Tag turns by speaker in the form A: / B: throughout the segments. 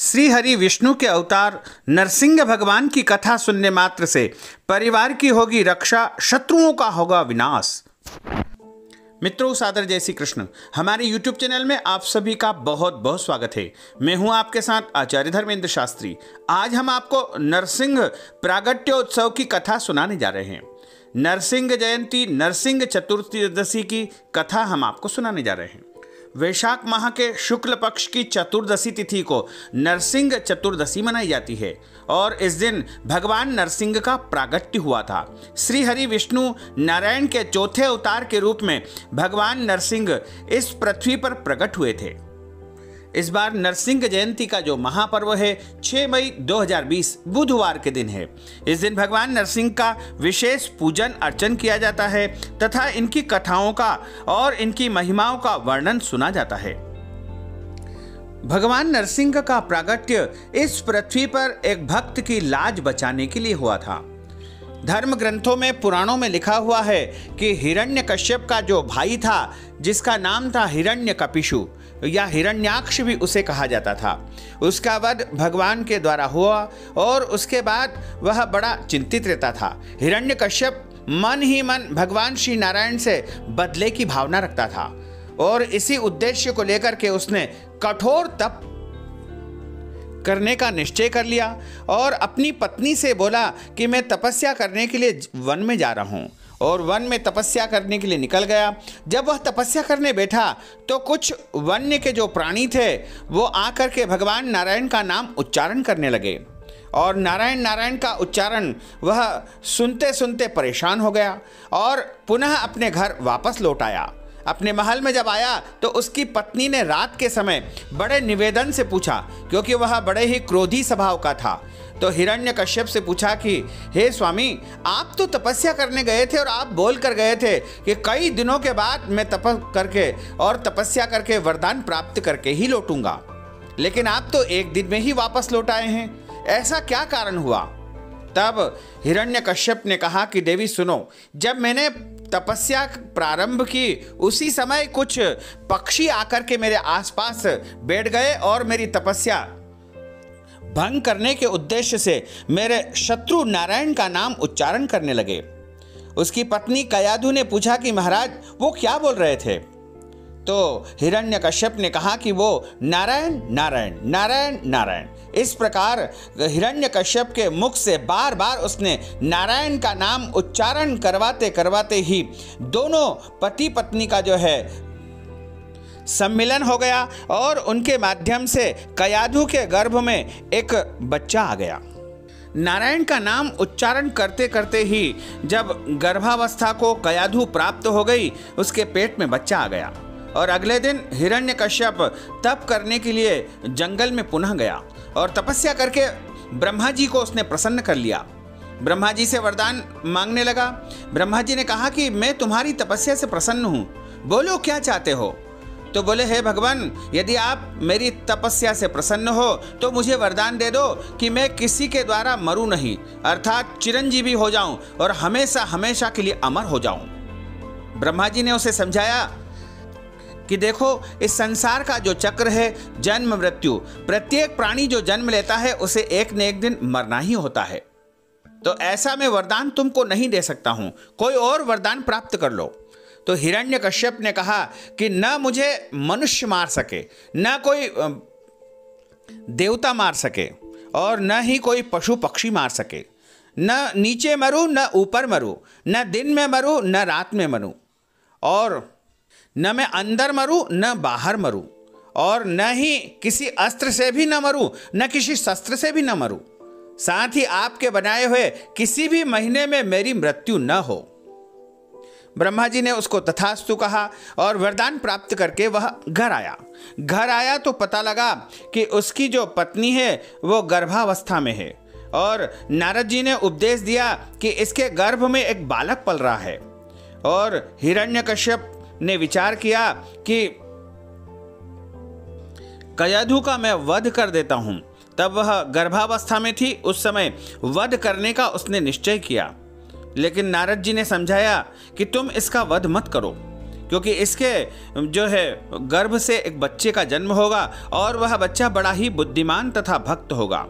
A: श्री हरि विष्णु के अवतार नरसिंह भगवान की कथा सुनने मात्र से परिवार की होगी रक्षा, शत्रुओं का होगा विनाश। मित्रों, सादर जय श्री कृष्ण। हमारे YouTube चैनल में आप सभी का बहुत बहुत स्वागत है। मैं हूं आपके साथ आचार्य धर्मेंद्र शास्त्री। आज हम आपको नरसिंह प्रागट्योत्सव की कथा सुनाने जा रहे हैं। नरसिंह जयंती, नरसिंह चतुर्दशी की कथा हम आपको सुनाने जा रहे हैं। वैशाख माह के शुक्ल पक्ष की चतुर्दशी तिथि को नरसिंह चतुर्दशी मनाई जाती है और इस दिन भगवान नरसिंह का प्रागट्य हुआ था। श्री हरि विष्णु नारायण के चौथे अवतार के रूप में भगवान नरसिंह इस पृथ्वी पर प्रकट हुए थे। इस बार नरसिंह जयंती का जो महापर्व है 6 मई 2020 बुधवार के दिन है। इस दिन भगवान नरसिंह का विशेष पूजन अर्चन किया जाता है तथा इनकी कथाओं का और इनकी महिमाओं का वर्णन सुना जाता है। भगवान नरसिंह का प्रागट्य इस पृथ्वी पर एक भक्त की लाज बचाने के लिए हुआ था। धर्म ग्रंथों में, पुराणों में लिखा हुआ है कि हिरण्यकश्यप का जो भाई था, जिसका नाम था हिरण्यकपिशु या हिरण्याक्ष भी उसे कहा जाता था, उसका वध भगवान के द्वारा हुआ और उसके बाद वह बड़ा चिंतित रहता था। हिरण्यकश्यप मन ही मन भगवान श्री नारायण से बदले की भावना रखता था और इसी उद्देश्य को लेकर के उसने कठोर तप करने का निश्चय कर लिया और अपनी पत्नी से बोला कि मैं तपस्या करने के लिए वन में जा रहा हूँ, और वन में तपस्या करने के लिए निकल गया। जब वह तपस्या करने बैठा तो कुछ वन्य के जो प्राणी थे वो आकर के भगवान नारायण का नाम उच्चारण करने लगे और नारायण नारायण का उच्चारण वह सुनते सुनते परेशान हो गया और पुनः अपने घर वापस लौट आया। अपने महल में जब आया तो उसकी पत्नी ने रात के समय बड़े निवेदन से पूछा, क्योंकि वह बड़े ही क्रोधी स्वभाव का था, तो हिरण्यकश्यप से पूछा कि हे स्वामी, आप तो तपस्या करने गए थे और आप बोल कर गए थे कि कई दिनों के बाद मैं तपस्या करके वरदान प्राप्त करके ही लौटूंगा, लेकिन आप तो एक दिन में ही वापस लौट आए हैं, ऐसा क्या कारण हुआ? तब हिरण्यकश्यप ने कहा कि देवी सुनो, जब मैंने तपस्या प्रारंभ की उसी समय कुछ पक्षी आकर के मेरे आसपास बैठ गए और मेरी तपस्या भंग करने के उद्देश्य से मेरे शत्रु नारायण का नाम उच्चारण करने लगे। उसकी पत्नी कयाधु ने पूछा कि महाराज वो क्या बोल रहे थे? तो हिरण्यकश्यप ने कहा कि वो नारायण नारायण नारायण नारायण, इस प्रकार हिरण्यकश्यप के मुख से बार बार उसने नारायण का नाम उच्चारण करवाते करवाते ही दोनों पति पत्नी का जो है सम्मिलन हो गया और उनके माध्यम से कयाधु के गर्भ में एक बच्चा आ गया। नारायण का नाम उच्चारण करते करते ही जब गर्भावस्था को कयाधु प्राप्त हो गई, उसके पेट में बच्चा आ गया और अगले दिन हिरण्यकश्यप तप करने के लिए जंगल में पुनः गया और तपस्या करके ब्रह्मा जी को उसने प्रसन्न कर लिया। ब्रह्मा जी से वरदान मांगने लगा। ब्रह्मा जी ने कहा कि मैं तुम्हारी तपस्या से प्रसन्न हूँ, बोलो क्या चाहते हो? तो बोले, हे भगवान, यदि आप मेरी तपस्या से प्रसन्न हो तो मुझे वरदान दे दो कि मैं किसी के द्वारा मरूं नहीं, अर्थात चिरंजीवी हो जाऊं और हमेशा हमेशा के लिए अमर हो जाऊं। ब्रह्मा जी ने उसे समझाया कि देखो, इस संसार का जो चक्र है, जन्म मृत्यु, प्रत्येक प्राणी जो जन्म लेता है उसे एक न एक दिन मरना ही होता है, तो ऐसा मैं वरदान तुमको नहीं दे सकता हूं, कोई और वरदान प्राप्त कर लो। तो हिरण्यकश्यप ने कहा कि न मुझे मनुष्य मार सके, न कोई देवता मार सके और न ही कोई पशु पक्षी मार सके, न नीचे मरूं न ऊपर मरूं, न दिन में मरूं न रात में मरूं, और न मैं अंदर मरूं न बाहर मरूं, और न ही किसी अस्त्र से भी न मरूं न किसी शस्त्र से भी न मरूं, साथ ही आपके बनाए हुए किसी भी महीने में मेरी मृत्यु न हो। ब्रह्मा जी ने उसको तथास्तु कहा और वरदान प्राप्त करके वह घर आया। घर आया तो पता लगा कि उसकी जो पत्नी है वो गर्भावस्था में है और नारद जी ने उपदेश दिया कि इसके गर्भ में एक बालक पल रहा है, और हिरण्यकश्यप ने विचार किया कि कयाधु का मैं वध कर देता हूं। तब वह गर्भावस्था में थी, उस समय वध करने का उसने निश्चय किया, लेकिन नारद जी ने समझाया कि तुम इसका वध मत करो, क्योंकि इसके जो है गर्भ से एक बच्चे का जन्म होगा और वह बच्चा बड़ा ही बुद्धिमान तथा भक्त होगा।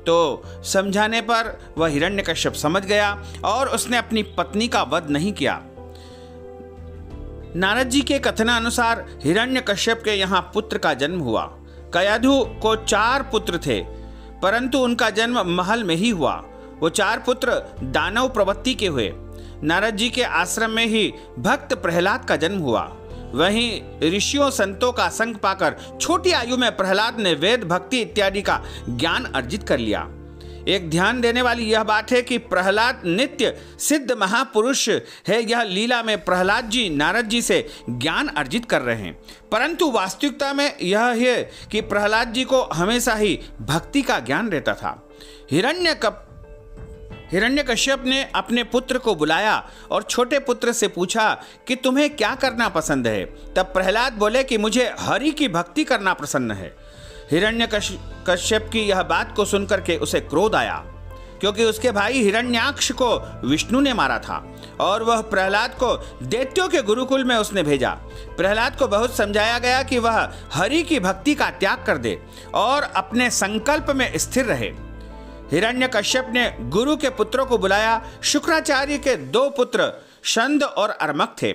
A: तो समझाने पर वह हिरण्यकश्यप समझ गया और उसने अपनी पत्नी का वध नहीं किया। नारद जी के कथनानुसार हिरण्यकश्यप के यहाँ पुत्र का जन्म हुआ। कयाधु को 4 पुत्र थे, परंतु उनका जन्म महल में ही हुआ। वो 4 पुत्र दानव प्रवृत्ति के हुए। नारद जी के आश्रम में ही भक्त प्रहलाद का जन्म हुआ। वहीं ऋषियों संतों का संग पाकर छोटी आयु में प्रहलाद ने वेद भक्ति इत्यादि का ज्ञान अर्जित कर लिया। एक ध्यान देने वाली यह बात है कि प्रहलाद नित्य सिद्ध महापुरुष है। यह लीला में प्रहलाद जी नारद जी से ज्ञान अर्जित कर रहे हैं, परंतु वास्तविकता में यह है कि प्रहलाद जी को हमेशा ही भक्ति का ज्ञान रहता था। हिरण्यकश्यप ने अपने पुत्र को बुलाया और छोटे पुत्र से पूछा कि तुम्हें क्या करना पसंद है। तब प्रहलाद बोले कि मुझे हरि की भक्ति करना पसंद है। हिरण्यकश्यप की यह बात को सुनकर के उसे क्रोध आया, क्योंकि उसके भाई हिरण्याक्ष को विष्णु ने मारा था और वह प्रहलाद को दैत्यों के गुरुकुल में उसने भेजा। प्रहलाद को बहुत समझाया गया कि वह हरि की भक्ति का त्याग कर दे और अपने संकल्प में स्थिर रहे। हिरण्यकश्यप ने गुरु के पुत्रों को बुलाया। शुक्राचार्य के 2 पुत्र शंद और अर्मक थे।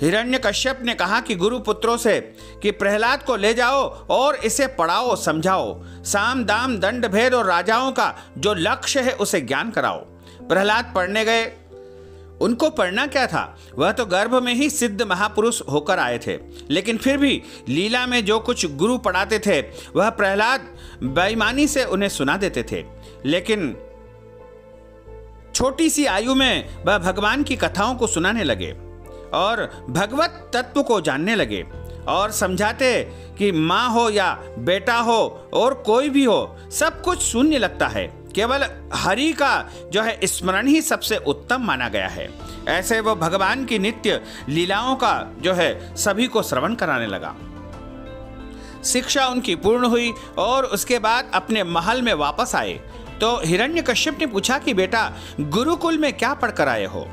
A: हिरण्यकश्यप ने कहा कि गुरु पुत्रों से कि प्रहलाद को ले जाओ और इसे पढ़ाओ, समझाओ। साम दाम दंड भेद और राजाओं का जो लक्ष्य है उसे ज्ञान कराओ। प्रहलाद पढ़ने गए। उनको पढ़ना क्या था, वह तो गर्भ में ही सिद्ध महापुरुष होकर आए थे, लेकिन फिर भी लीला में जो कुछ गुरु पढ़ाते थे वह प्रहलाद बेईमानी से उन्हें सुना देते थे। लेकिन छोटी सी आयु में वह भगवान की कथाओं को सुनाने लगे और भगवत तत्व को जानने लगे और समझाते कि माँ हो या बेटा हो और कोई भी हो, सब कुछ शून्य लगता है, केवल हरि का जो है स्मरण ही सबसे उत्तम माना गया है। ऐसे वो भगवान की नित्य लीलाओं का जो है सभी को श्रवण कराने लगा। शिक्षा उनकी पूर्ण हुई और उसके बाद अपने महल में वापस आए तो हिरण्यकश्यप ने पूछा कि बेटा गुरुकुल में क्या पढ़कर आए हो।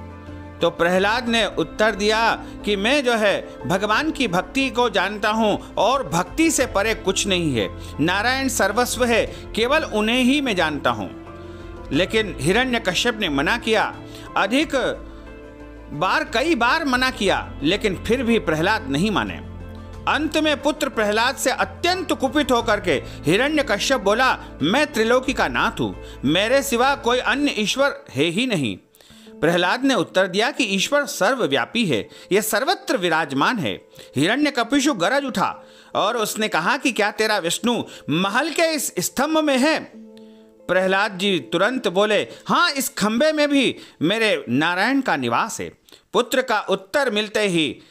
A: तो प्रहलाद ने उत्तर दिया कि मैं जो है भगवान की भक्ति को जानता हूँ और भक्ति से परे कुछ नहीं है। नारायण सर्वस्व है, केवल उन्हें ही मैं जानता हूँ। लेकिन हिरण्यकश्यप ने मना किया, अधिक बार कई बार मना किया, लेकिन फिर भी प्रहलाद नहीं माने। अंत में पुत्र प्रहलाद से अत्यंत कुपित होकर के हिरण्यकश्यप बोला, मैं त्रिलोकी का नाथ हूँ, मेरे सिवा कोई अन्य ईश्वर है ही नहीं। प्रहलाद ने उत्तर दिया कि ईश्वर सर्वव्यापी है, यह सर्वत्र विराजमान है। हिरण्यकशिपु गरज उठा और उसने कहा कि क्या तेरा विष्णु महल के इस स्तंभ में है। प्रहलाद जी तुरंत बोले, हाँ, इस खंबे में भी मेरे नारायण का निवास है। पुत्र का उत्तर मिलते ही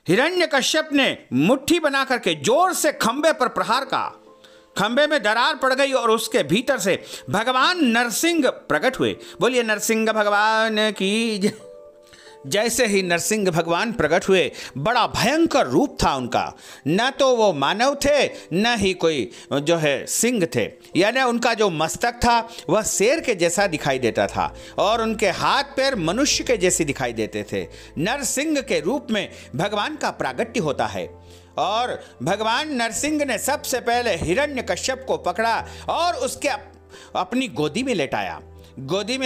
A: हिरण्यकश्यप ने मुट्ठी बना करके जोर से खंबे पर प्रहार का। खंबे में दरार पड़ गई और उसके भीतर से भगवान नरसिंह प्रकट हुए। बोलिए नरसिंह भगवान की। जैसे ही नरसिंह भगवान प्रकट हुए, बड़ा भयंकर रूप था उनका। न तो वो मानव थे, न ही कोई जो है सिंह थे, यानी उनका जो मस्तक था वह शेर के जैसा दिखाई देता था और उनके हाथ पैर मनुष्य के जैसे दिखाई देते थे। नरसिंह के रूप में भगवान का प्रागट्य होता है और भगवान नरसिंह ने सबसे पहले हिरण्यकश्यप को पकड़ा और उसके अपनी गोदी में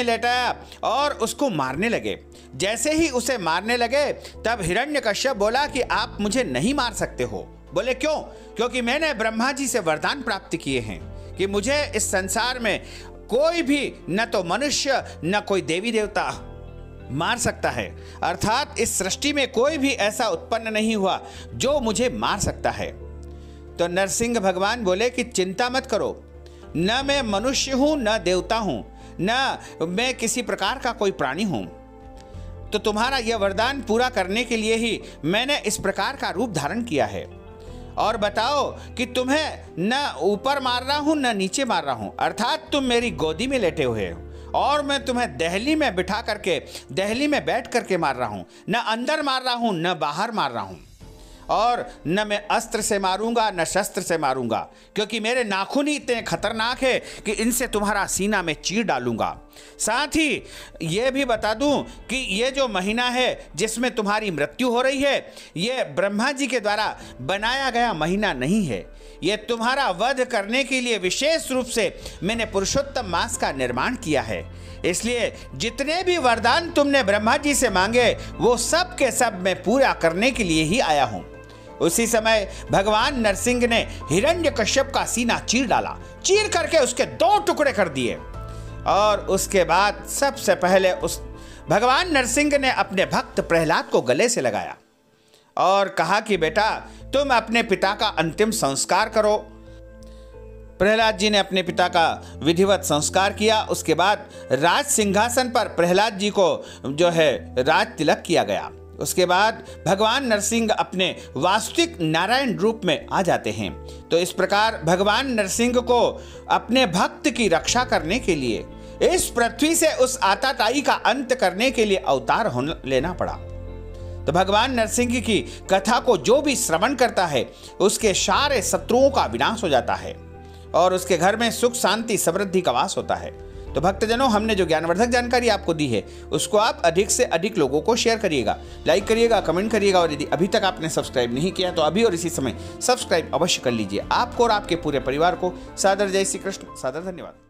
A: लेटाया और उसको मारने लगे। जैसे ही उसे मारने लगे तब हिरण्यकश्यप बोला कि आप मुझे नहीं मार सकते हो। बोले क्यों? क्योंकि मैंने ब्रह्मा जी से वरदान प्राप्त किए हैं कि मुझे इस संसार में कोई भी, न तो मनुष्य न कोई देवी देवता मार सकता है। अर्थात इस सृष्टि में कोई भी ऐसा उत्पन्न नहीं हुआ जो मुझे मार सकता है। तो नरसिंह भगवान बोले कि चिंता मत करो, न मैं मनुष्य हूं, न देवता हूं, न मैं किसी प्रकार का कोई प्राणी हूं। तो तुम्हारा यह वरदान पूरा करने के लिए ही मैंने इस प्रकार का रूप धारण किया है। और बताओ कि तुम्हें न ऊपर मार रहा हूं न नीचे मार रहा हूं, अर्थात तुम मेरी गोदी में लेटे हुए हो और मैं तुम्हें दहली में बिठा करके, दहली में बैठ करके मार रहा हूं, न अंदर मार रहा हूं न बाहर मार रहा हूं। और न मैं अस्त्र से मारूंगा न शस्त्र से मारूंगा, क्योंकि मेरे नाखून ही इतने खतरनाक है कि इनसे तुम्हारा सीना में चीर डालूंगा। साथ ही यह भी बता दूं कि ये जो महीना है जिसमें तुम्हारी मृत्यु हो रही है, ये ब्रह्मा जी के द्वारा बनाया गया महीना नहीं है। ये तुम्हारा वध करने के लिए विशेष रूप से मैंने पुरुषोत्तम मास का निर्माण किया है। इसलिए जितने भी वरदान तुमने ब्रह्मा जी से मांगे वो सब के सब मैं पूरा करने के लिए ही आया हूं। उसी समय भगवान नरसिंह ने हिरण्यकश्यप का सीना चीर डाला, चीर करके उसके 2 टुकड़े कर दिए। और उसके बाद सबसे पहले उस भगवान नरसिंह ने अपने भक्त प्रहलाद को गले से लगाया और कहा कि बेटा तुम अपने पिता का अंतिम संस्कार करो। प्रहलाद जी ने अपने पिता का विधिवत संस्कार किया। उसके बाद राज सिंहासन पर प्रहलाद जी को जो है राज तिलक किया गया। उसके बाद भगवान नरसिंह अपने वास्तविक नारायण रूप में आ जाते हैं। तो इस प्रकार भगवान नरसिंह को अपने भक्त की रक्षा करने के लिए इस पृथ्वी से उस आताताई का अंत करने के लिए अवतार लेना पड़ा। तो भगवान नरसिंह की कथा को जो भी श्रवण करता है उसके सारे शत्रुओं का विनाश हो जाता है और उसके घर में सुख शांति समृद्धि का वास होता है। तो भक्तजनों, हमने जो ज्ञानवर्धक जानकारी आपको दी है उसको आप अधिक से अधिक लोगों को शेयर करिएगा, लाइक करिएगा, कमेंट करिएगा और यदि अभी तक आपने सब्सक्राइब नहीं किया तो अभी और इसी समय सब्सक्राइब अवश्य कर लीजिए। आपको और आपके पूरे परिवार को सादर जय श्री कृष्ण, सादर धन्यवाद।